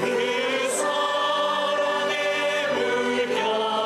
그 서론의 물결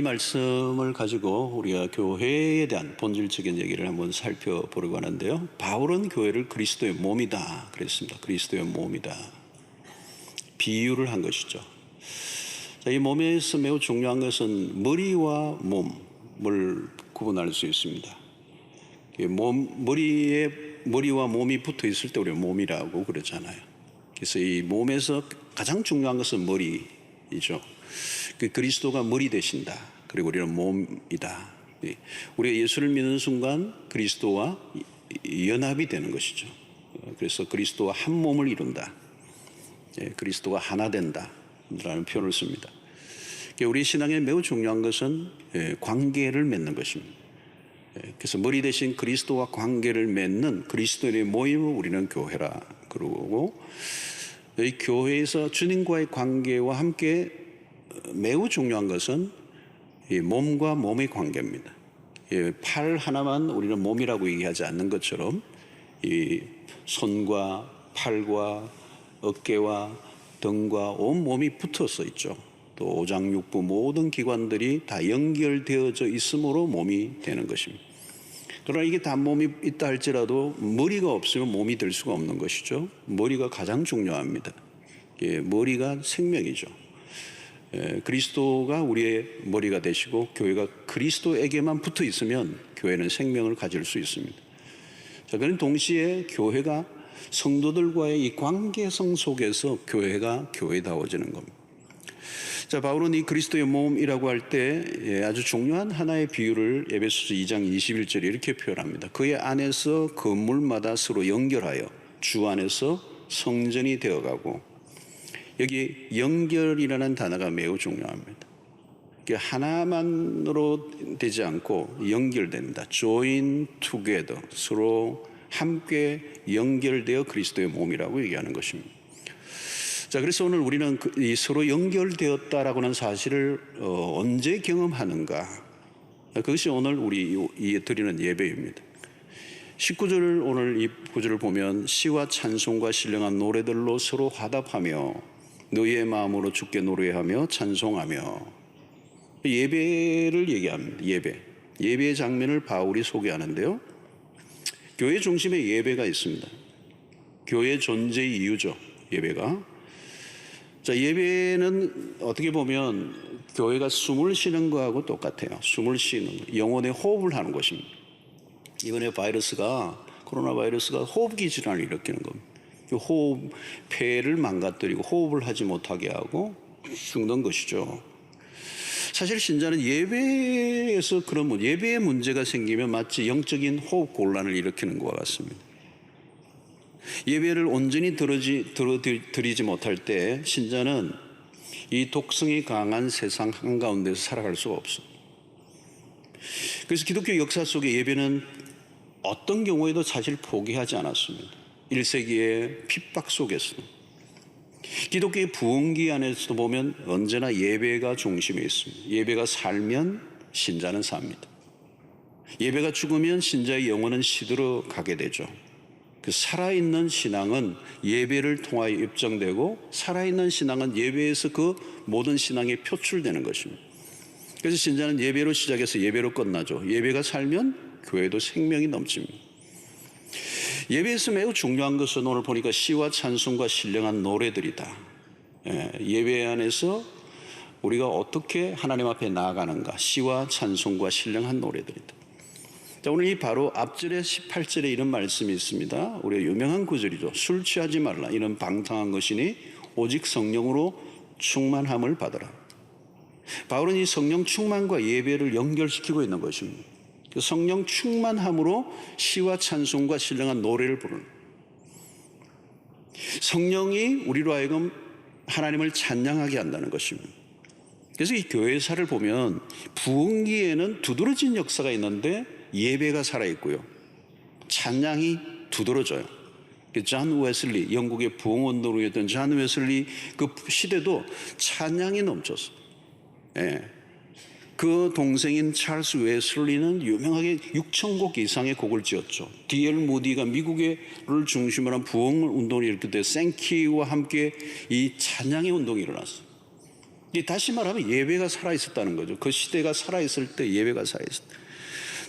말씀을 가지고 우리가 교회에 대한 본질적인 얘기를 한번 살펴보려고 하는데요. 바울은 교회를 그리스도의 몸이다 그랬습니다. 그리스도의 몸이다. 비유를 한 것이죠. 자, 이 몸에서 매우 중요한 것은 머리와 몸을 구분할 수 있습니다. 머리와 몸이 붙어 있을 때 우리가 몸이라고 그러잖아요. 그래서 이 몸에서 가장 중요한 것은 머리이죠. 그리스도가 머리 되신다. 그리고 우리는 몸이다. 우리가 예수를 믿는 순간 그리스도와 연합이 되는 것이죠. 그래서 그리스도와 한 몸을 이룬다. 그리스도가 하나 된다 라는 표현을 씁니다. 우리 신앙에 매우 중요한 것은 관계를 맺는 것입니다. 그래서 머리 대신 그리스도와 관계를 맺는 그리스도인의 모임을 우리는 교회라 그러고, 이 교회에서 주님과의 관계와 함께 매우 중요한 것은 이 몸과 몸의 관계입니다. 팔 하나만 우리는 몸이라고 얘기하지 않는 것처럼 이 손과 팔과 어깨와 등과 온 몸이 붙어서 있죠. 또 오장육부 모든 기관들이 다 연결되어져 있으므로 몸이 되는 것입니다. 그러나 이게 다 몸이 있다 할지라도 머리가 없으면 몸이 될 수가 없는 것이죠. 머리가 가장 중요합니다. 머리가 생명이죠. 그리스도가 우리의 머리가 되시고 교회가 그리스도에게만 붙어 있으면 교회는 생명을 가질 수 있습니다. 자, 그런 동시에 교회가 성도들과의 이 관계성 속에서 교회가 교회다워지는 겁니다. 자, 바울은 이 그리스도의 몸이라고 할 때 아주 중요한 하나의 비유를 에베소서 2장 21절에 이렇게 표현합니다. 그의 안에서 건물마다 서로 연결하여 주 안에서 성전이 되어가고, 여기 연결이라는 단어가 매우 중요합니다. 하나만으로 되지 않고 연결됩니다. join together, 서로 함께 연결되어 그리스도의 몸이라고 얘기하는 것입니다. 자, 그래서 오늘 우리는 이 서로 연결되었다라고는 사실을 언제 경험하는가? 그것이 오늘 우리 드리는 예배입니다. 19절, 오늘 이 구절을 보면 시와 찬송과 신령한 노래들로 서로 화답하며 너희의 마음으로 주께 노래하며 찬송하며, 예배를 얘기합니다. 예배의 장면을 바울이 소개하는데요. 교회 중심에 예배가 있습니다. 교회 존재의 이유죠, 예배가. 자, 예배는 어떻게 보면 교회가 숨을 쉬는 거하고 똑같아요. 숨을 쉬는, 영혼의 호흡을 하는 것입니다. 이번에 코로나 바이러스가 호흡기 질환을 일으키는 겁니다. 호흡, 폐를 망가뜨리고 호흡을 하지 못하게 하고 죽는 것이죠. 사실 신자는 예배에서 예배에 문제가 생기면 마치 영적인 호흡 곤란을 일으키는 것과 같습니다. 예배를 온전히 드리지 못할 때 신자는 이 독성이 강한 세상 한가운데서 살아갈 수가 없습니다. 그래서 기독교 역사 속에 예배는 어떤 경우에도 사실 포기하지 않았습니다. 1세기의 핍박 속에서도, 기독교의 부흥기 안에서도 보면 언제나 예배가 중심에 있습니다. 예배가 살면 신자는 삽니다. 예배가 죽으면 신자의 영혼은 시들어 가게 되죠. 그 살아있는 신앙은 예배를 통하여 입증되고, 살아있는 신앙은 예배에서 그 모든 신앙이 표출되는 것입니다. 그래서 신자는 예배로 시작해서 예배로 끝나죠. 예배가 살면 교회도 생명이 넘칩니다. 예배에서 매우 중요한 것은 오늘 보니까 시와 찬송과 신령한 노래들이다. 예배 안에서 우리가 어떻게 하나님 앞에 나아가는가, 시와 찬송과 신령한 노래들이다. 자, 오늘 이 바로 앞절에 18절에 이런 말씀이 있습니다. 우리가 유명한 구절이죠. 술 취하지 말라. 이는 방탕한 것이니 오직 성령으로 충만함을 받으라. 바울은 이 성령 충만과 예배를 연결시키고 있는 것입니다. 성령 충만함으로 시와 찬송과 신령한 노래를 부르는, 성령이 우리로 하여금 하나님을 찬양하게 한다는 것입니다. 그래서 이 교회사를 보면 부흥기에는 두드러진 역사가 있는데 예배가 살아있고요, 찬양이 두드러져요. 존 웨슬리, 영국의 부흥운동이었던 존 웨슬리 그 시대도 찬양이 넘쳤어요. 그 동생인 찰스 웨슬리는 유명하게 6,000곡 이상의 곡을 지었죠. D.L. 무디가 미국을 중심으로 한 부흥 운동이 일으킬 때 생키와 함께 이 찬양의 운동이 일어났어요. 다시 말하면 예배가 살아있었다는 거죠. 그 시대가 살아있을 때 예배가 살아있었다.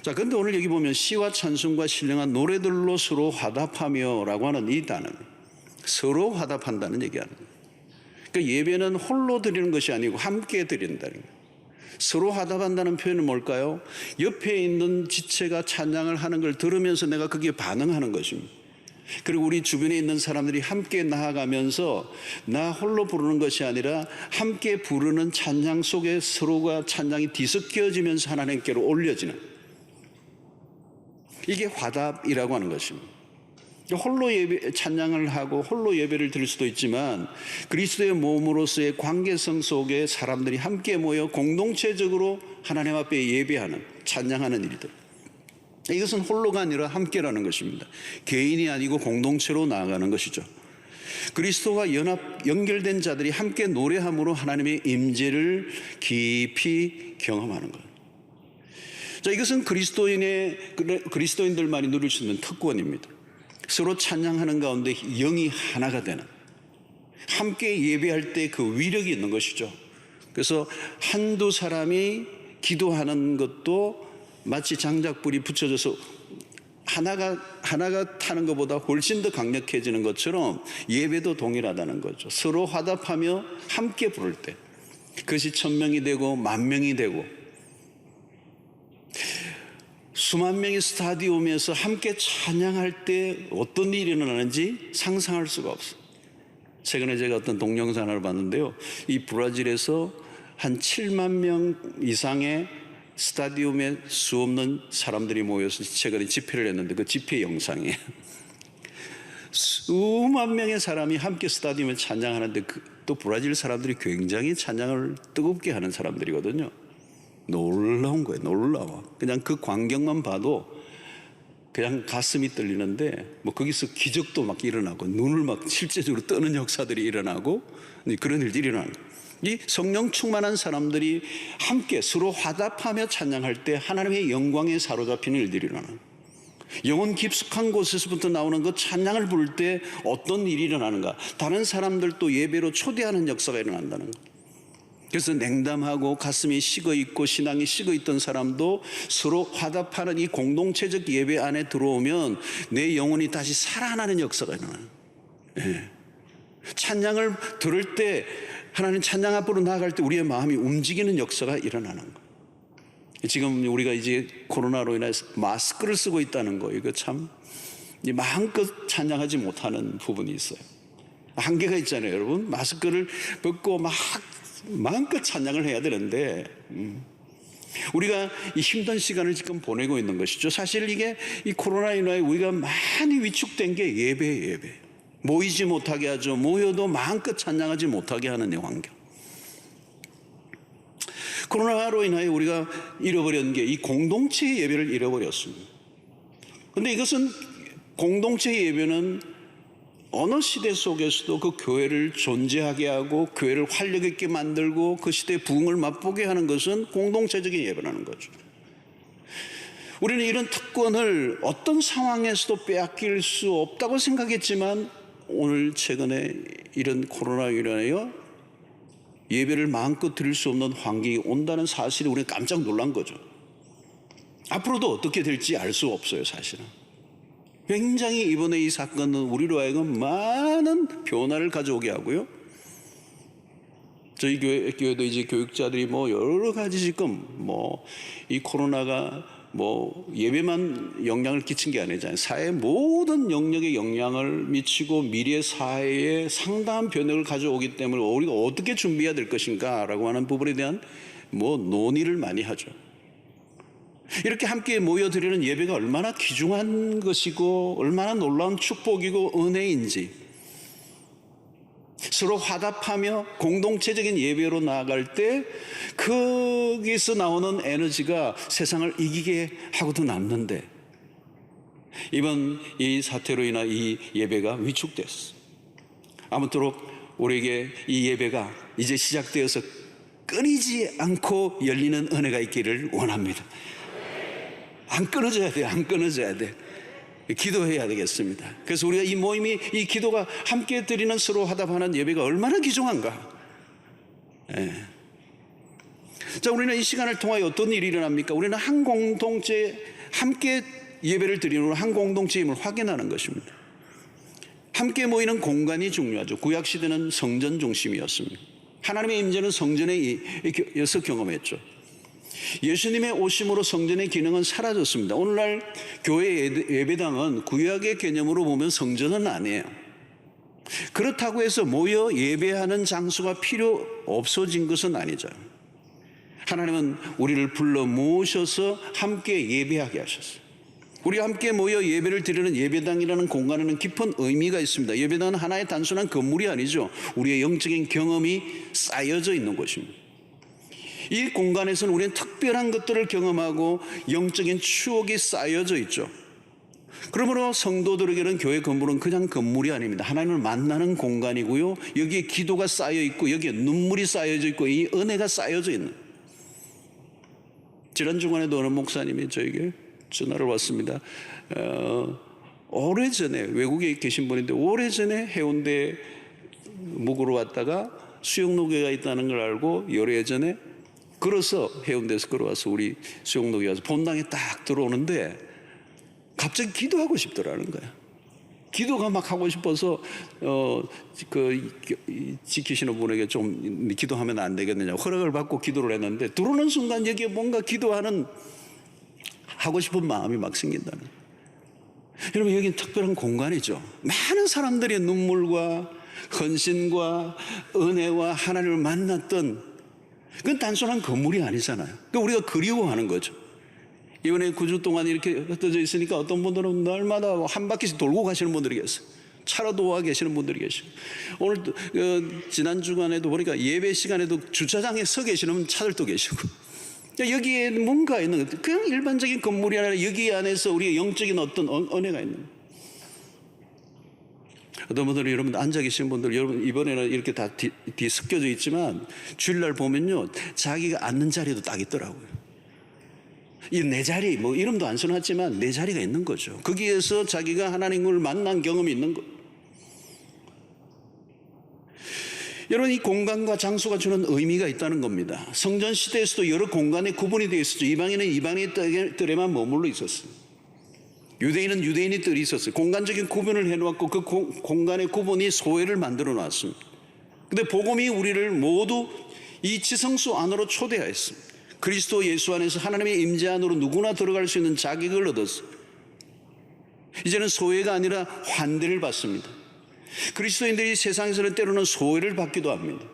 자, 근데 오늘 여기 보면 시와 찬송과 신령한 노래들로 서로 화답하며 라고 하는 이 단어, 서로 화답한다는 얘기하는 거예요. 그러니까 예배는 홀로 드리는 것이 아니고 함께 드린다는 거예요. 서로 화답한다는 표현은 뭘까요? 옆에 있는 지체가 찬양을 하는 걸 들으면서 내가 거기에 반응하는 것입니다. 그리고 우리 주변에 있는 사람들이 함께 나아가면서 나 홀로 부르는 것이 아니라 함께 부르는 찬양 속에 서로가 찬양이 뒤섞여지면서 하나님께로 올려지는, 이게 화답이라고 하는 것입니다. 홀로 예배, 찬양을 하고 홀로 예배를 드릴 수도 있지만 그리스도의 몸으로서의 관계성 속에 사람들이 함께 모여 공동체적으로 하나님 앞에 예배하는, 찬양하는 일들, 이것은 홀로가 아니라 함께라는 것입니다. 개인이 아니고 공동체로 나아가는 것이죠. 그리스도와 연결된 자들이 함께 노래함으로 하나님의 임재를 깊이 경험하는 것. 자, 이것은 그리스도인들만이 누릴 수 있는 특권입니다. 서로 찬양하는 가운데 영이 하나가 되는, 함께 예배할 때 그 위력이 있는 것이죠. 그래서 한두 사람이 기도하는 것도 마치 장작불이 붙여져서 하나가 타는 것보다 훨씬 더 강력해지는 것처럼 예배도 동일하다는 거죠. 서로 화답하며 함께 부를 때 그것이 1000명이 되고 10,000명이 되고 수만 명의 스타디움에서 함께 찬양할 때 어떤 일이 일어나는지 상상할 수가 없어요. 최근에 제가 어떤 동영상을 봤는데요, 이 브라질에서 한 7만 명 이상의 스타디움에 수없는 사람들이 모여서 최근에 집회를 했는데 그 집회 영상이에요. 수만 명의 사람이 함께 스타디움에 찬양하는데 또 브라질 사람들이 굉장히 찬양을 뜨겁게 하는 사람들이거든요. 놀라운 거예요. 놀라워. 그냥 그 광경만 봐도 그냥 가슴이 떨리는데, 뭐 거기서 기적도 막 일어나고 눈을 막 실제적으로 뜨는 역사들이 일어나고 그런 일들이 일어나는 거예요. 이 성령 충만한 사람들이 함께 서로 화답하며 찬양할 때 하나님의 영광에 사로잡히는 일들이 일어나는 거예요. 영혼 깊숙한 곳에서부터 나오는 그 찬양을 부를 때 어떤 일이 일어나는가, 다른 사람들도 예배로 초대하는 역사가 일어난다는 거예요. 그래서 냉담하고 가슴이 식어있고 신앙이 식어있던 사람도 서로 화답하는 이 공동체적 예배 안에 들어오면 내 영혼이 다시 살아나는 역사가 일어나요. 찬양을 들을 때, 하나님 찬양 앞으로 나아갈 때 우리의 마음이 움직이는 역사가 일어나는 거예요. 지금 우리가 이제 코로나로 인해서 마스크를 쓰고 있다는 거, 이거 참 마음껏 찬양하지 못하는 부분이 있어요. 한계가 있잖아요, 여러분. 마스크를 벗고 마음껏 찬양을 해야 되는데 우리가 이 힘든 시간을 지금 보내고 있는 것이죠. 사실 이게 이 코로나19에 우리가 많이 위축된 게 예배예요. 예배. 모이지 못하게 하죠. 모여도 마음껏 찬양하지 못하게 하는 환경. 코로나로 인하여 우리가 잃어버린 게 이 공동체의 예배를 잃어버렸습니다. 그런데 이것은 공동체의 예배는 어느 시대 속에서도 그 교회를 존재하게 하고 교회를 활력 있게 만들고 그 시대의 부흥을 맛보게 하는 것은 공동체적인 예배라는 거죠. 우리는 이런 특권을 어떤 상황에서도 빼앗길 수 없다고 생각했지만 오늘 최근에 이런 코로나로 인하여 예배를 마음껏 드릴 수 없는 환경이 온다는 사실에 우리는 깜짝 놀란 거죠. 앞으로도 어떻게 될지 알 수 없어요, 사실은. 굉장히 이번에 이 사건은 우리로 하여금 많은 변화를 가져오게 하고요. 저희 교회도 이제 교육자들이 여러 가지 지금 이 코로나가 예배만 영향을 끼친 게 아니잖아요. 사회 모든 영역에 영향을 미치고 미래 사회에 상당한 변혁을 가져오기 때문에 우리가 어떻게 준비해야 될 것인가라고 하는 부분에 대한 논의를 많이 하죠. 이렇게 함께 모여드리는 예배가 얼마나 귀중한 것이고 얼마나 놀라운 축복이고 은혜인지, 서로 화답하며 공동체적인 예배로 나아갈 때 거기서 나오는 에너지가 세상을 이기게 하고도 남는데 이번 이 사태로 인한 이 예배가 위축됐어. 아무쪼록 우리에게 이 예배가 이제 시작되어서 끊이지 않고 열리는 은혜가 있기를 원합니다. 안 끊어져야 돼. 안 끊어져야 돼. 기도해야 되겠습니다. 그래서 우리가 이 모임이, 이 기도가 함께 드리는 서로 화답하는 예배가 얼마나 귀중한가. 자, 우리는 이 시간을 통하여 어떤 일이 일어납니까? 우리는 한 공동체, 함께 예배를 드리는 한 공동체임을 확인하는 것입니다. 함께 모이는 공간이 중요하죠. 구약시대는 성전 중심이었습니다. 하나님의 임재는 성전에서 경험했죠. 예수님의 오심으로 성전의 기능은 사라졌습니다. 오늘날 교회 예배당은 구약의 개념으로 보면 성전은 아니에요. 그렇다고 해서 모여 예배하는 장소가 필요 없어진 것은 아니죠. 하나님은 우리를 불러 모으셔서 함께 예배하게 하셨어요. 우리가 함께 모여 예배를 드리는 예배당이라는 공간에는 깊은 의미가 있습니다. 예배당은 하나의 단순한 건물이 아니죠. 우리의 영적인 경험이 쌓여져 있는 곳입니다. 이 공간에서는 우리는 특별한 것들을 경험하고 영적인 추억이 쌓여져 있죠. 그러므로 성도들에게는 교회 건물은 그냥 건물이 아닙니다. 하나님을 만나는 공간이고요. 여기에 기도가 쌓여 있고 여기에 눈물이 쌓여져 있고 이 은혜가 쌓여져 있는. 지난 주간에도 어느 목사님이 저에게 전화를 왔습니다. 오래전에 외국에 계신 분인데 오래전에 해운대 묵으러 왔다가 수영로교가 있다는 걸 알고 오래전에 걸어서 해운대에서 걸어와서 우리 수영로교에 와서 본당에 딱 들어오는데 갑자기 기도하고 싶더라는 거야. 기도가 막 하고 싶어서 지키시는 분에게 좀 기도하면 안 되겠느냐 허락을 받고 기도를 했는데 들어오는 순간 여기에 뭔가 기도하는 하고 싶은 마음이 막 생긴다는. 여러분 여기는 특별한 공간이죠. 많은 사람들의 눈물과 헌신과 은혜와 하나님을 만났던 그건 단순한 건물이 아니잖아요. 그러니까 우리가 그리워하는 거죠. 이번에 9주 동안 이렇게 흩어져 있으니까 어떤 분들은 날마다 한 바퀴씩 돌고 가시는 분들이 계세요. 차로도 와 계시는 분들이 계시고 오늘 지난 주간에도 보니까 예배 시간에도 주차장에 서 계시는 차들도 계시고 여기에 뭔가 있는 것, 그냥 일반적인 건물이 아니라 여기 안에서 우리의 영적인 어떤 은혜가 있는 거예요. 어떤 분들은 여러분 앉아 계신 분들 여러분 이번에는 이렇게 다 뒤에 섞여져 있지만 주일날 보면요 자기가 앉는 자리도 딱 있더라고요. 이 내 자리 뭐 이름도 안 써놨지만 내 자리가 있는 거죠. 거기에서 자기가 하나님을 만난 경험이 있는 거. 여러분 이 공간과 장소가 주는 의미가 있다는 겁니다. 성전 시대에서도 여러 공간에 구분이 되어 있었죠. 이방인은 이방인의 뜰에만 머물러 있었어요. 유대인은 유대인의 뜰이 있었어요. 공간적인 구분을 해놓았고 그 공간의 구분이 소외를 만들어 놨습니다. 그런데 복음이 우리를 모두 이 지성소 안으로 초대하였습니다. 그리스도 예수 안에서 하나님의 임재 안으로 누구나 들어갈 수 있는 자격을 얻었어요. 이제는 소외가 아니라 환대를 받습니다. 그리스도인들이 세상에서는 때로는 소외를 받기도 합니다.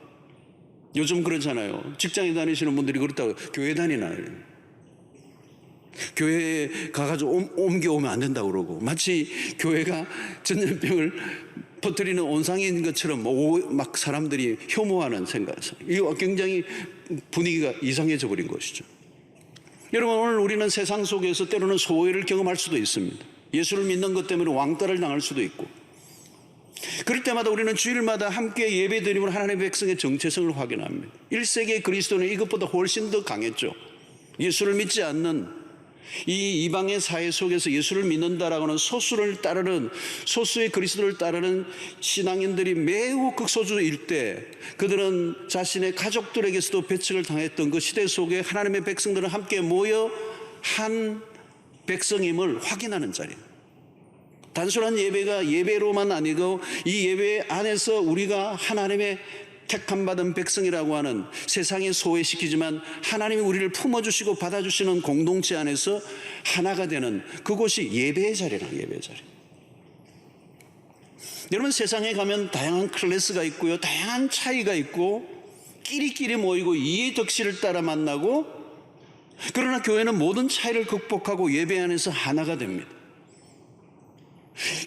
요즘 그렇잖아요. 직장에 다니시는 분들이 그렇다고 교회 다니나요? 교회에 가가지고 옮겨오면 안 된다고 그러고 마치 교회가 전염병을 퍼뜨리는 온상인 것처럼 막 사람들이 혐오하는 생각에서 이거 굉장히 분위기가 이상해져 버린 것이죠. 여러분 오늘 우리는 세상 속에서 때로는 소외를 경험할 수도 있습니다. 예수를 믿는 것 때문에 왕따를 당할 수도 있고 그럴 때마다 우리는 주일마다 함께 예배드림으로 하나님의 백성의 정체성을 확인합니다. 1세기의 그리스도는 이것보다 훨씬 더 강했죠. 예수를 믿지 않는 이 이방의 사회 속에서 예수를 믿는다라고 하는 소수의 그리스도를 따르는 신앙인들이 매우 극소수일 때 그들은 자신의 가족들에게서도 배척을 당했던 그 시대 속에 하나님의 백성들은 함께 모여 한 백성임을 확인하는 자리예요. 단순한 예배가 예배로만 아니고 이 예배 안에서 우리가 하나님의 택함받은 백성이라고 하는 세상에 소외시키지만 하나님이 우리를 품어주시고 받아주시는 공동체 안에서 하나가 되는 그곳이 예배의 자리라. 예배의 자리. 여러분 세상에 가면 다양한 클래스가 있고요. 다양한 차이가 있고 끼리끼리 모이고 이해 덕실을 따라 만나고 그러나 교회는 모든 차이를 극복하고 예배 안에서 하나가 됩니다.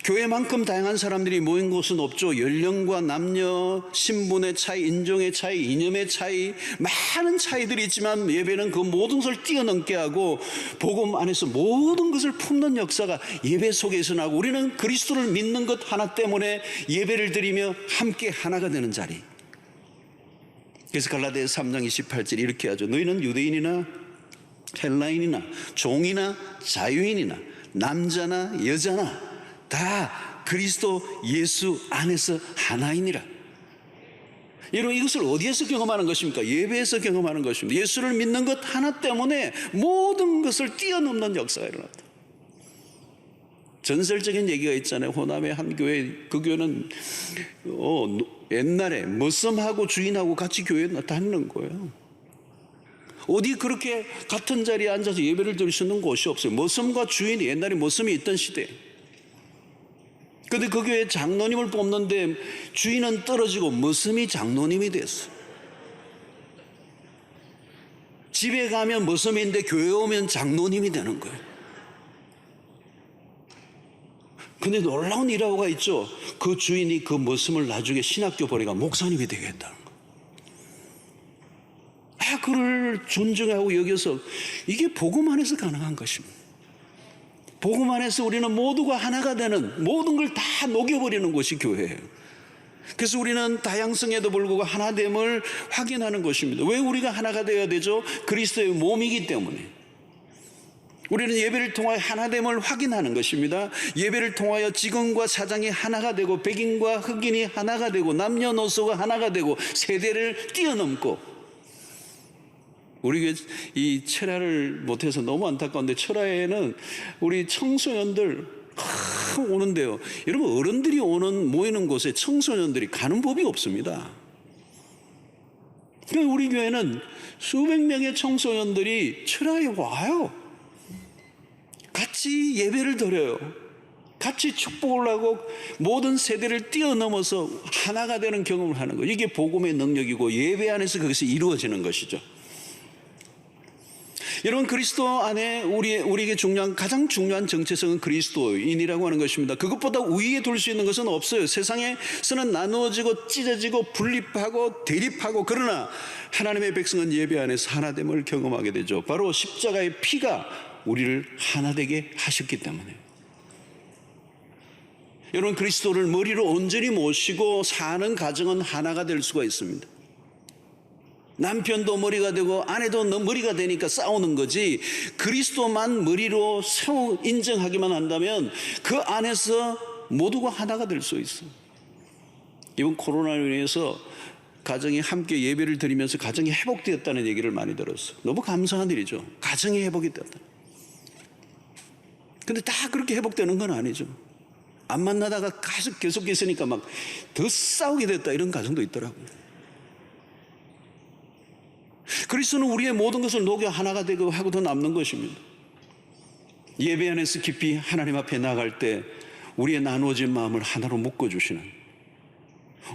교회만큼 다양한 사람들이 모인 곳은 없죠. 연령과 남녀, 신분의 차이, 인종의 차이, 이념의 차이 많은 차이들이 있지만 예배는 그 모든 것을 뛰어넘게 하고 복음 안에서 모든 것을 품는 역사가 예배 속에서 나고 우리는 그리스도를 믿는 것 하나 때문에 예배를 드리며 함께 하나가 되는 자리. 그래서 갈라디아서 3장 28절 이렇게 하죠. 너희는 유대인이나 헬라인이나 종이나 자유인이나 남자나 여자나 다 그리스도 예수 안에서 하나이니라. 여러분, 이것을 어디에서 경험하는 것입니까? 예배에서 경험하는 것입니다. 예수를 믿는 것 하나 때문에 모든 것을 뛰어넘는 역사가 일어났다. 전설적인 얘기가 있잖아요. 호남의 한 교회, 그 교회는 옛날에 머슴하고 주인하고 같이 교회에 다니는 거예요. 어디 그렇게 같은 자리에 앉아서 예배를 드릴 수 있는 곳이 없어요. 머슴과 주인이, 옛날에 머슴이 있던 시대. 그런데 그 교회 장로님을 뽑는데 주인은 떨어지고 머슴이 장로님이 됐어요. 집에 가면 머슴인데 교회 오면 장로님이 되는 거예요. 근데 놀라운 일화가 있죠. 그 주인이 그 머슴을 나중에 신학교 보내가 목사님이 되겠다는 거예요. 그를 존중하고 여겨서, 이게 복음 안에서 가능한 것입니다. 복음 안에서 우리는 모두가 하나가 되는, 모든 걸 다 녹여버리는 것이 교회예요. 그래서 우리는 다양성에도 불구하고 하나됨을 확인하는 것입니다. 왜 우리가 하나가 되어야 되죠? 그리스도의 몸이기 때문에. 우리는 예배를 통하여 하나됨을 확인하는 것입니다. 예배를 통하여 직원과 사장이 하나가 되고, 백인과 흑인이 하나가 되고, 남녀노소가 하나가 되고, 세대를 뛰어넘고. 우리 이 철야를 못해서 너무 안타까운데, 철야에는 우리 청소년들 오는데요. 여러분, 어른들이 모이는 곳에 청소년들이 가는 법이 없습니다. 그러니까 우리 교회는 수백 명의 청소년들이 철야에 와요. 같이 예배를 드려요. 같이 축복을 하고 모든 세대를 뛰어넘어서 하나가 되는 경험을 하는 거예요. 이게 복음의 능력이고 예배 안에서 그것이 이루어지는 것이죠. 여러분, 그리스도 안에 우리에게 가장 중요한 정체성은 그리스도인이라고 하는 것입니다. 그것보다 위에 둘 수 있는 것은 없어요. 세상에서는 나누어지고 찢어지고 분립하고 대립하고, 그러나 하나님의 백성은 예배 안에서 하나됨을 경험하게 되죠. 바로 십자가의 피가 우리를 하나 되게 하셨기 때문에. 여러분, 그리스도를 머리로 온전히 모시고 사는 가정은 하나가 될 수가 있습니다. 남편도 머리가 되고 아내도 머리가 되니까 싸우는 거지, 그리스도만 머리로 인정하기만 한다면 그 안에서 모두가 하나가 될 수 있어요. 이번 코로나로 인해서 가정이 함께 예배를 드리면서 가정이 회복되었다는 얘기를 많이 들었어요. 너무 감사한 일이죠. 가정이 회복이 되었다. 근데 다 그렇게 회복되는 건 아니죠. 안 만나다가 계속 있으니까 막 더 싸우게 됐다, 이런 가정도 있더라고요. 그리스도는 우리의 모든 것을 녹여 하나가 되고 하고 더 남는 것입니다. 예배 안에서 깊이 하나님 앞에 나갈 때 우리의 나누어진 마음을 하나로 묶어주시는,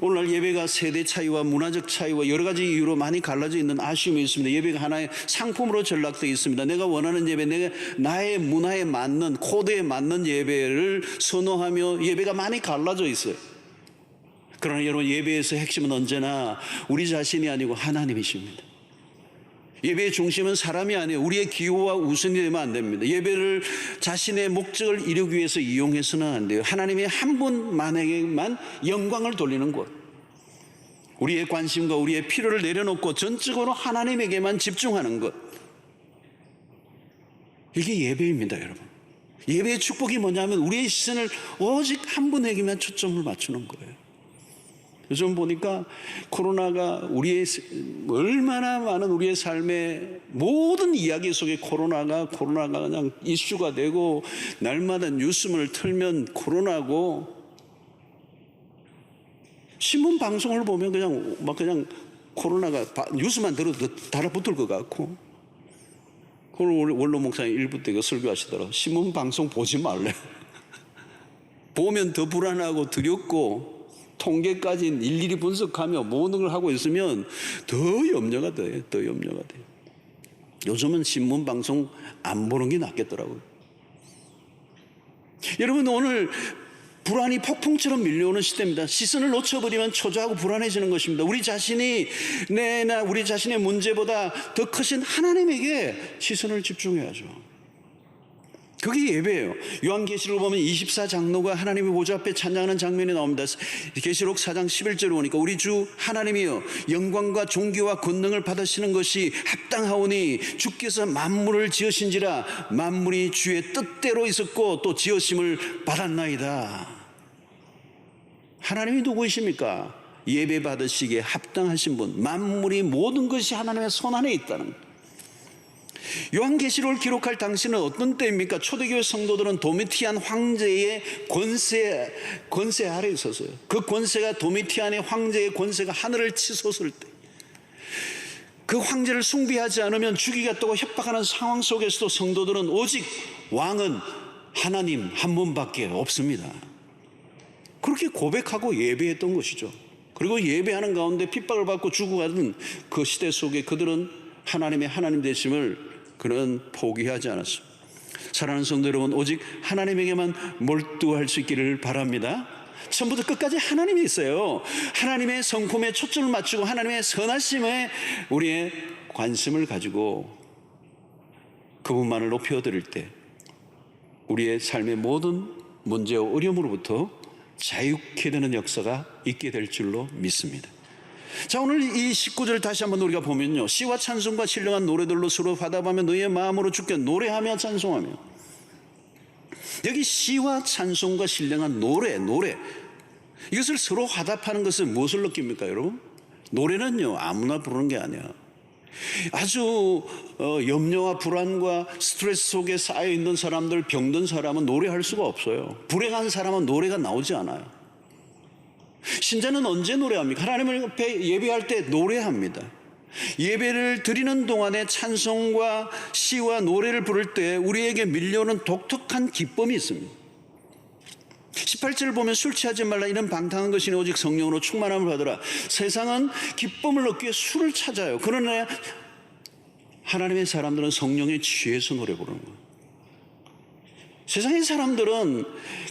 오늘날 예배가 세대 차이와 문화적 차이와 여러 가지 이유로 많이 갈라져 있는 아쉬움이 있습니다. 예배가 하나의 상품으로 전락되어 있습니다. 내가 원하는 예배, 나의 문화에 맞는, 코드에 맞는 예배를 선호하며 예배가 많이 갈라져 있어요. 그러나 여러분, 예배에서 핵심은 언제나 우리 자신이 아니고 하나님이십니다. 예배의 중심은 사람이 아니에요. 우리의 기호와 우선이 되면 안 됩니다. 예배를 자신의 목적을 이루기 위해서 이용해서는 안 돼요. 하나님의 한 분만에게만 영광을 돌리는 것, 우리의 관심과 우리의 필요를 내려놓고 전적으로 하나님에게만 집중하는 것, 이게 예배입니다. 여러분, 예배의 축복이 뭐냐면 우리의 시선을 오직 한 분에게만 초점을 맞추는 거예요. 요즘 보니까 코로나가 얼마나 많은 우리의 삶의 모든 이야기 속에 코로나가 그냥 이슈가 되고, 날마다 뉴스를 틀면 코로나고, 신문 방송을 보면 그냥 코로나가 뉴스만 들어도 달라붙을 것 같고, 오늘 원로 목사님 일부 때 설교하시더라고요. 신문 방송 보지 말래. 보면 더 불안하고 두렵고, 통계까지 일일이 분석하며 모든 걸 하고 있으면 더 염려가 돼요. 요즘은 신문 방송 안 보는 게 낫겠더라고요. 여러분, 오늘 불안이 폭풍처럼 밀려오는 시대입니다. 시선을 놓쳐버리면 초조하고 불안해지는 것입니다. 우리 자신의 문제보다 더 크신 하나님에게 시선을 집중해야죠. 그게 예배예요. 요한계시록을 보면 24장로가 하나님의 보좌 앞에 찬양하는 장면이 나옵니다. 계시록 4장 11절에 보니까 우리 주 하나님이여, 영광과 존귀와 권능을 받으시는 것이 합당하오니 주께서 만물을 지으신지라 만물이 주의 뜻대로 있었고 또 지으심을 받았나이다. 하나님이 누구이십니까? 예배 받으시기에 합당하신 분, 만물이 모든 것이 하나님의 손 안에 있다는 것. 요한계시록을 기록할 당시는 어떤 때입니까? 초대교회 성도들은 도미티안 황제의 권세 아래 있었어요. 그 권세가 도미티안의 황제의 권세가 하늘을 치솟을 때, 그 황제를 숭배하지 않으면 죽이겠다고 협박하는 상황 속에서도 성도들은 오직 왕은 하나님 한 분밖에 없습니다. 그렇게 고백하고 예배했던 것이죠. 그리고 예배하는 가운데 핍박을 받고 죽어가는 그 시대 속에 그들은 하나님의 하나님 되심을 그는 포기하지 않았습니다. 사랑하는 성도 여러분, 오직 하나님에게만 몰두할 수 있기를 바랍니다. 처음부터 끝까지 하나님이 있어요. 하나님의 성품에 초점을 맞추고 하나님의 선하심에 우리의 관심을 가지고 그분만을 높여드릴 때 우리의 삶의 모든 문제와 어려움으로부터 자유케 되는 역사가 있게 될 줄로 믿습니다. 자, 오늘 이 19절 다시 한번 우리가 보면요, 시와 찬송과 신령한 노래들로 서로 화답하며 너희의 마음으로 주께 노래하며 찬송하며. 여기 시와 찬송과 신령한 노래, 이것을 서로 화답하는 것은 무엇을 느낍니까, 여러분? 노래는요, 아무나 부르는 게 아니야. 아주 염려와 불안과 스트레스 속에 쌓여 있는 사람들, 병든 사람은 노래할 수가 없어요. 불행한 사람은 노래가 나오지 않아요. 신자는 언제 노래합니까? 하나님을 앞에 예배할 때 노래합니다. 예배를 드리는 동안에 찬송과 시와 노래를 부를 때 우리에게 밀려오는 독특한 기쁨이 있습니다. 18절을 보면 술 취하지 말라, 이런 방탕한 것이니 오직 성령으로 충만함을 받으라. 세상은 기쁨을 얻기 위해 술을 찾아요. 그러나 하나님의 사람들은 성령에 취해서 노래 부르는 거예요. 세상의 사람들은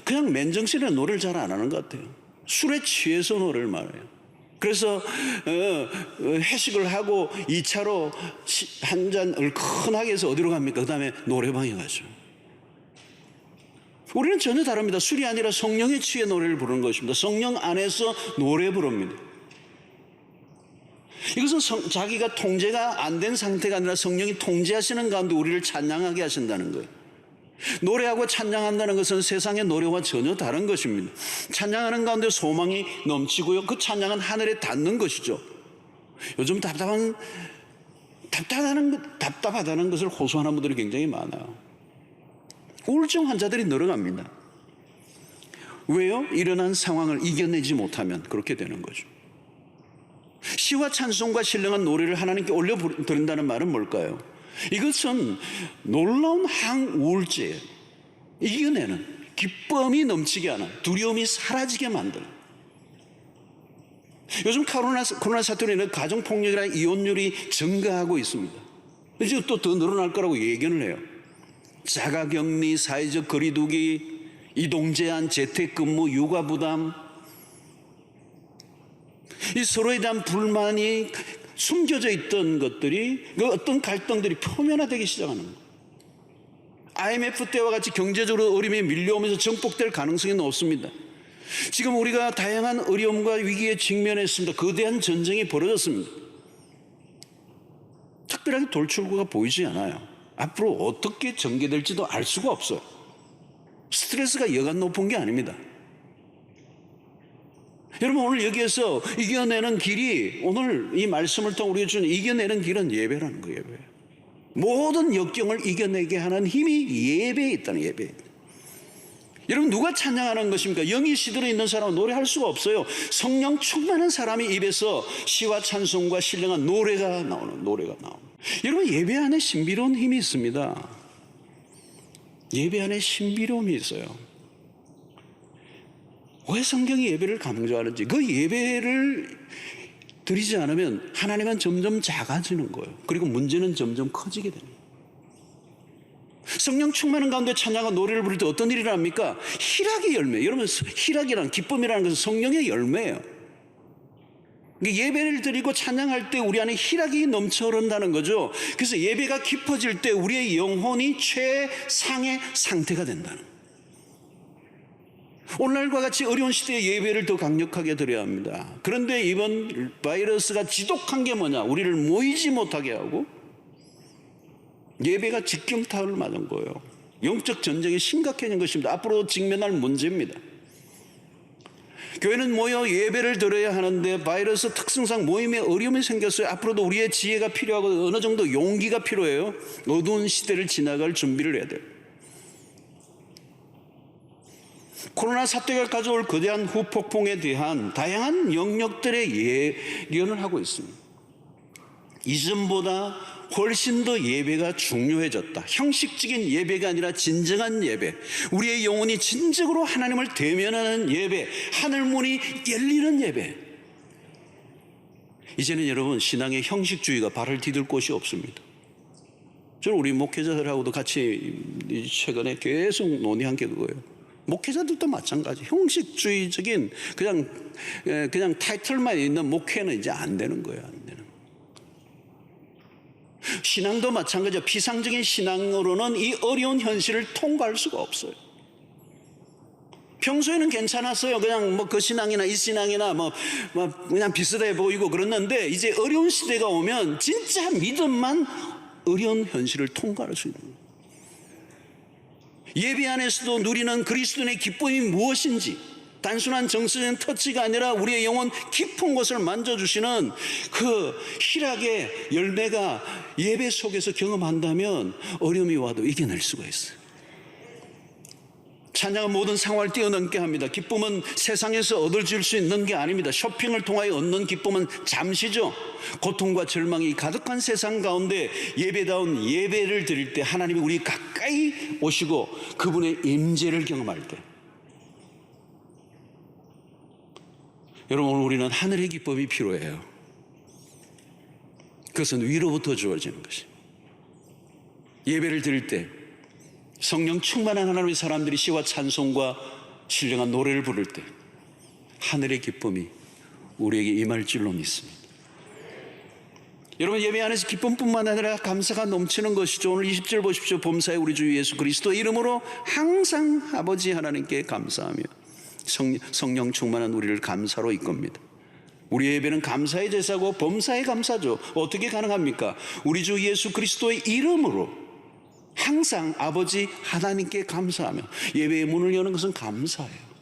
그냥 맨정신에 노래를 잘 안 하는 것 같아요. 술에 취해서 노래를 말해요. 그래서 회식을 하고 2차로 한 잔 얼큰하게 해서 어디로 갑니까? 그 다음에 노래방에 가죠. 우리는 전혀 다릅니다. 술이 아니라 성령에 취해 노래를 부르는 것입니다. 성령 안에서 노래 부릅니다. 이것은 자기가 통제가 안 된 상태가 아니라 성령이 통제하시는 가운데 우리를 찬양하게 하신다는 거예요. 노래하고 찬양한다는 것은 세상의 노래와 전혀 다른 것입니다. 찬양하는 가운데 소망이 넘치고요, 그 찬양은 하늘에 닿는 것이죠. 요즘 답답하다는 것을 호소하는 분들이 굉장히 많아요. 우울증 환자들이 늘어납니다. 왜요? 일어난 상황을 이겨내지 못하면 그렇게 되는 거죠. 시와 찬송과 신령한 노래를 하나님께 올려드린다는 말은 뭘까요? 이것은 놀라운 항우울제예요. 이겨내는, 기쁨이 넘치게 하는, 두려움이 사라지게 만드는. 요즘 코로나 사태로 인해 가정폭력이나 이혼율이 증가하고 있습니다. 이제 또 더 늘어날 거라고 예견을 해요. 자가격리, 사회적 거리두기, 이동제한, 재택근무, 육아부담, 이 서로에 대한 불만이 숨겨져 있던 것들이, 그 어떤 갈등들이 표면화되기 시작하는 거예요. IMF 때와 같이 경제적으로 어려움이 밀려오면서 정복될 가능성이 높습니다. 지금 우리가 다양한 어려움과 위기에 직면했습니다. 거대한 전쟁이 벌어졌습니다. 특별하게 돌출구가 보이지 않아요. 앞으로 어떻게 전개될지도 알 수가 없어요. 스트레스가 여간 높은 게 아닙니다. 여러분, 오늘 여기에서 이겨내는 길이, 오늘 이 말씀을 통해 우리가 주는 이겨내는 길은 예배라는 거예요. 예배. 모든 역경을 이겨내게 하는 힘이 예배에 있다는, 예배에. 여러분, 누가 찬양하는 것입니까? 영이 시들어 있는 사람은 노래할 수가 없어요. 성령 충만한 사람이 입에서 시와 찬송과 신령한 노래가 나오는. 여러분, 예배 안에 신비로운 힘이 있습니다. 예배 안에 신비로움이 있어요. 왜 성경이 예배를 강조하는지, 그 예배를 드리지 않으면 하나님은 점점 작아지는 거예요. 그리고 문제는 점점 커지게 됩니다. 성령 충만한 가운데 찬양과 노래를 부를 때 어떤 일이 일어납니까? 희락의 열매. 여러분, 희락이란, 기쁨이라는 것은 성령의 열매예요. 예배를 드리고 찬양할 때 우리 안에 희락이 넘쳐 흐른다는 거죠. 그래서 예배가 깊어질 때 우리의 영혼이 최상의 상태가 된다는 거예요. 오늘날과 같이 어려운 시대에 예배를 더 강력하게 드려야 합니다. 그런데 이번 바이러스가 지독한 게 뭐냐? 우리를 모이지 못하게 하고 예배가 직경타를 맞은 거예요. 영적 전쟁이 심각해진 것입니다. 앞으로 직면할 문제입니다. 교회는 모여 예배를 드려야 하는데 바이러스 특성상 모임에 어려움이 생겼어요. 앞으로도 우리의 지혜가 필요하고 어느 정도 용기가 필요해요. 어두운 시대를 지나갈 준비를 해야 돼요. 코로나 사태가 가져올 거대한 후폭풍에 대한 다양한 영역들의 예견을 하고 있습니다. 이전보다 훨씬 더 예배가 중요해졌다. 형식적인 예배가 아니라 진정한 예배, 우리의 영혼이 진정으로 하나님을 대면하는 예배, 하늘문이 열리는 예배. 이제는 여러분, 신앙의 형식주의가 발을 디딜 곳이 없습니다. 저는 우리 목회자들하고도 같이 최근에 계속 논의한 게 그거예요. 목회자들도 마찬가지. 형식주의적인 그냥 타이틀만 있는 목회는 이제 안 되는 거예요. 안 되는. 신앙도 마찬가지죠. 피상적인 신앙으로는 이 어려운 현실을 통과할 수가 없어요. 평소에는 괜찮았어요. 그냥 그 신앙이나 이 신앙이나 그냥 비슷해 보이고 그랬는데 이제 어려운 시대가 오면 진짜 믿음만 어려운 현실을 통과할 수 있는 거예요. 예배 안에서도 누리는 그리스도인의 기쁨이 무엇인지, 단순한 정서적인 터치가 아니라 우리의 영혼 깊은 곳을 만져주시는 그 희락의 열매가 예배 속에서 경험한다면 어려움이 와도 이겨낼 수가 있어요. 찬양은 모든 상황을 뛰어넘게 합니다. 기쁨은 세상에서 얻어질 수 있는 게 아닙니다. 쇼핑을 통하여 얻는 기쁨은 잠시죠. 고통과 절망이 가득한 세상 가운데 예배다운 예배를 드릴 때 하나님이 우리 가까이 오시고 그분의 임재를 경험할 때, 여러분, 우리는 하늘의 기쁨이 필요해요. 그것은 위로부터 주어지는 것이. 예배를 드릴 때 성령 충만한 하나님의 사람들이 시와 찬송과 신령한 노래를 부를 때 하늘의 기쁨이 우리에게 임할 줄로 믿습니다. 여러분, 예배 안에서 기쁨뿐만 아니라 감사가 넘치는 것이죠. 오늘 20절 보십시오. 범사에 우리 주 예수 그리스도 이름으로 항상 아버지 하나님께 감사하며 성령 충만한 우리를 감사로 이끕니다. 우리의 예배는 감사의 제사고 범사의 감사죠. 어떻게 가능합니까? 우리 주 예수 그리스도의 이름으로 항상 아버지 하나님께 감사하며. 예배의 문을 여는 것은 감사예요.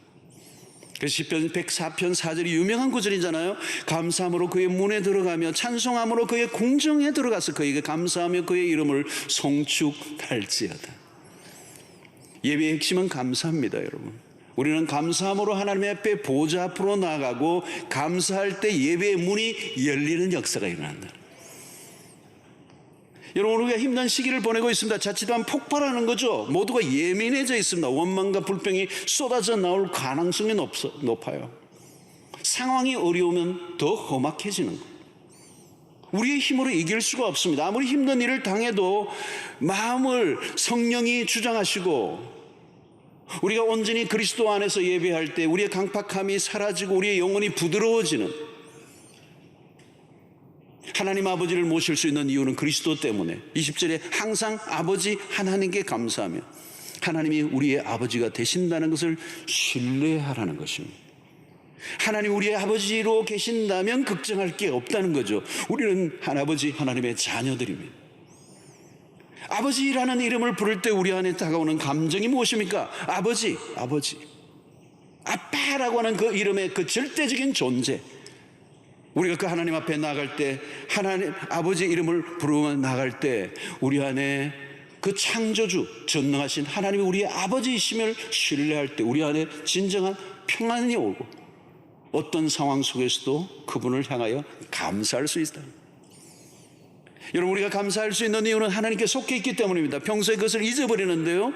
그래서 시편 104편 4절이 유명한 구절이잖아요. 감사함으로 그의 문에 들어가며 찬송함으로 그의 궁정에 들어가서 그에게 감사하며 그의 이름을 송축할지어다. 예배의 핵심은 감사입니다, 여러분. 우리는 감사함으로 하나님의 앞에 보좌 앞으로 나가고 감사할 때 예배의 문이 열리는 역사가 일어난다. 여러분, 우리가 힘든 시기를 보내고 있습니다. 자칫하면 폭발하는 거죠. 모두가 예민해져 있습니다. 원망과 불평이 쏟아져 나올 가능성이 높아요. 상황이 어려우면 더 험악해지는 거예요. 우리의 힘으로 이길 수가 없습니다. 아무리 힘든 일을 당해도 마음을 성령이 주장하시고 우리가 온전히 그리스도 안에서 예배할 때 우리의 강팍함이 사라지고 우리의 영혼이 부드러워지는, 하나님 아버지를 모실 수 있는 이유는 그리스도 때문에 20절에 항상 아버지 하나님께 감사하며 하나님이 우리의 아버지가 되신다는 것을 신뢰하라는 것입니다. 하나님 우리의 아버지로 계신다면 걱정할 게 없다는 거죠. 우리는 아버지 하나님의 자녀들입니다. 아버지라는 이름을 부를 때 우리 안에 다가오는 감정이 무엇입니까? 아버지, 아버지. 아빠라고 하는 그 이름의 그 절대적인 존재. 우리가 그 하나님 앞에 나갈 때, 하나님 아버지 이름을 부르며 나갈 때 우리 안에 그 창조주, 전능하신 하나님이 우리의 아버지이심을 신뢰할 때 우리 안에 진정한 평안이 오고 어떤 상황 속에서도 그분을 향하여 감사할 수 있다. 여러분, 우리가 감사할 수 있는 이유는 하나님께 속해 있기 때문입니다. 평소에 그것을 잊어버리는데요,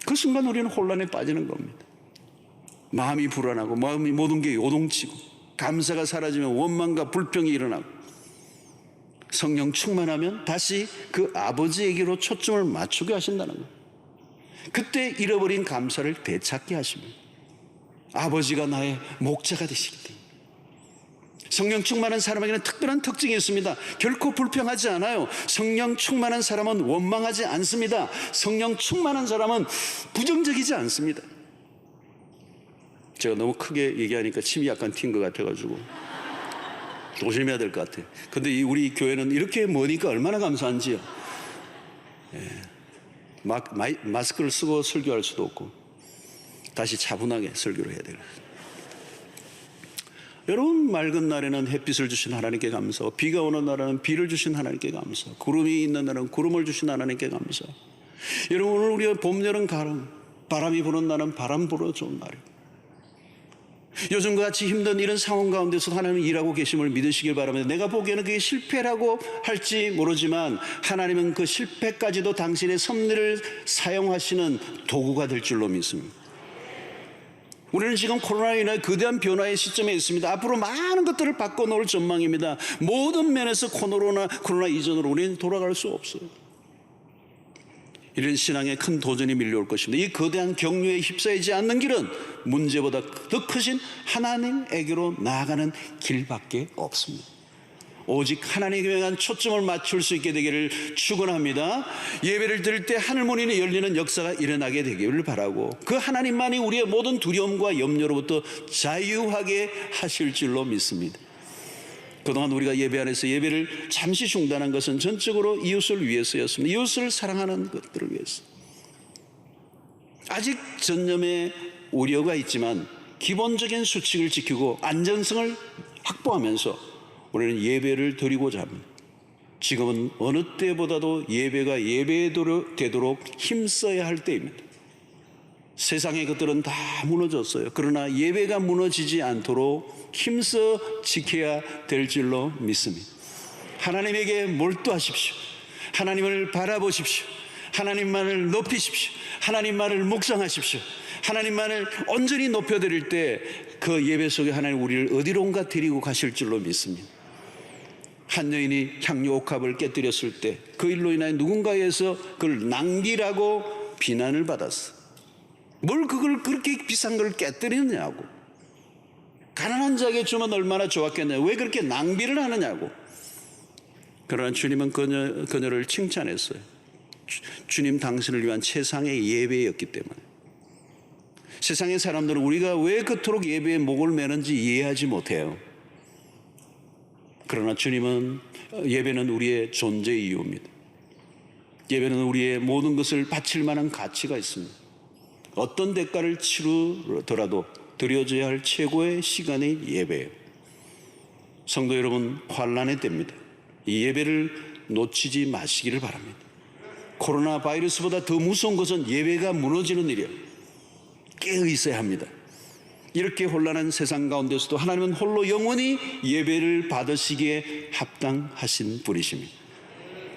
그 순간 우리는 혼란에 빠지는 겁니다. 마음이 불안하고 마음이 모든 게 요동치고 감사가 사라지면 원망과 불평이 일어나고, 성령 충만하면 다시 그 아버지에게로 초점을 맞추게 하신다는 거예요. 그때 잃어버린 감사를 되찾게 하십니다. 아버지가 나의 목자가 되시기 때문에. 성령 충만한 사람에게는 특별한 특징이 있습니다. 결코 불평하지 않아요. 성령 충만한 사람은 원망하지 않습니다. 성령 충만한 사람은 부정적이지 않습니다. 제가 너무 크게 얘기하니까 침이 약간 튄 것 같아가지고 조심해야 될 것 같아요. 근데 우리 교회는 이렇게 머니까 얼마나 감사한지요. 마스크를 쓰고 설교할 수도 없고 다시 차분하게 설교를 해야 돼요. 여러분, 맑은 날에는 햇빛을 주신 하나님께 감사하고, 비가 오는 날에는 비를 주신 하나님께 감사하고, 구름이 있는 날에는 구름을 주신 하나님께 감사하고, 여러분, 오늘 우리가 봄, 여름, 가을, 바람이 부는 날은 바람 불어 좋은 날이고, 요즘과 같이 힘든 이런 상황 가운데서 하나님은 일하고 계심을 믿으시길 바랍니다. 내가 보기에는 그게 실패라고 할지 모르지만 하나님은 그 실패까지도 당신의 섭리를 사용하시는 도구가 될 줄로 믿습니다. 우리는 지금 코로나로 인해 거대한 변화의 시점에 있습니다. 앞으로 많은 것들을 바꿔놓을 전망입니다. 모든 면에서 코로나 이전으로 우리는 돌아갈 수 없어요. 이런 신앙에 큰 도전이 밀려올 것입니다. 이 거대한 경륜에 휩싸이지 않는 길은 문제보다 더 크신 하나님에게로 나아가는 길밖에 없습니다. 오직 하나님께 향한 초점을 맞출 수 있게 되기를 축원합니다. 예배를 드릴 때 하늘문이 열리는 역사가 일어나게 되기를 바라고, 그 하나님만이 우리의 모든 두려움과 염려로부터 자유하게 하실 줄로 믿습니다. 그동안 우리가 예배 안에서 예배를 잠시 중단한 것은 전적으로 이웃을 위해서였습니다. 이웃을 사랑하는 것들을 위해서. 아직 전염의 우려가 있지만 기본적인 수칙을 지키고 안전성을 확보하면서 우리는 예배를 드리고자 합니다. 지금은 어느 때보다도 예배가 예배되도록 힘써야 할 때입니다. 세상의 것들은 다 무너졌어요. 그러나 예배가 무너지지 않도록 힘써 지켜야 될 줄로 믿습니다. 하나님에게 몰두하십시오. 하나님을 바라보십시오. 하나님만을 높이십시오. 하나님만을 묵상하십시오. 하나님만을 온전히 높여드릴 때 그 예배 속에 하나님 우리를 어디론가 데리고 가실 줄로 믿습니다. 한 여인이 향유 옥합을 깨뜨렸을 때 그 일로 인하여 누군가에서 그걸 낭비라고 비난을 받았어. 뭘 그걸 그렇게 비싼 걸 깨뜨리느냐고. 가난한 자에게 주면 얼마나 좋았겠냐. 왜 그렇게 낭비를 하느냐고. 그러나 주님은 그녀를 칭찬했어요. 주님 당신을 위한 최상의 예배였기 때문에. 세상의 사람들은 우리가 왜 그토록 예배에 목을 매는지 이해하지 못해요. 그러나 주님은 예배는 우리의 존재의 이유입니다. 예배는 우리의 모든 것을 바칠 만한 가치가 있습니다. 어떤 대가를 치르더라도 드려져야 할 최고의 시간이 예배예요. 성도 여러분, 환난의 때입니다. 이 예배를 놓치지 마시기를 바랍니다. 코로나 바이러스보다 더 무서운 것은 예배가 무너지는 일이에요. 깨어 있어야 합니다. 이렇게 혼란한 세상 가운데서도 하나님은 홀로 영원히 예배를 받으시기에 합당하신 분이십니다.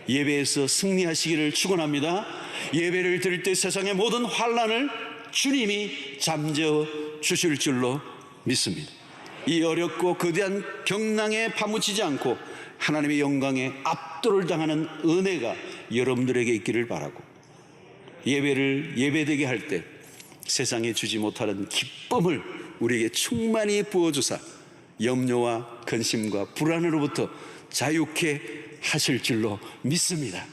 예배에서 승리하시기를 축원합니다. 예배를 드릴 때 세상의 모든 환난을 주님이 잠재워 주실 줄로 믿습니다. 이 어렵고 거대한 경랑에 파묻히지 않고 하나님의 영광에 압도를 당하는 은혜가 여러분들에게 있기를 바라고, 예배를 예배되게 할 때 세상에 주지 못하는 기쁨을 우리에게 충만히 부어주사 염려와 근심과 불안으로부터 자유케 하실 줄로 믿습니다.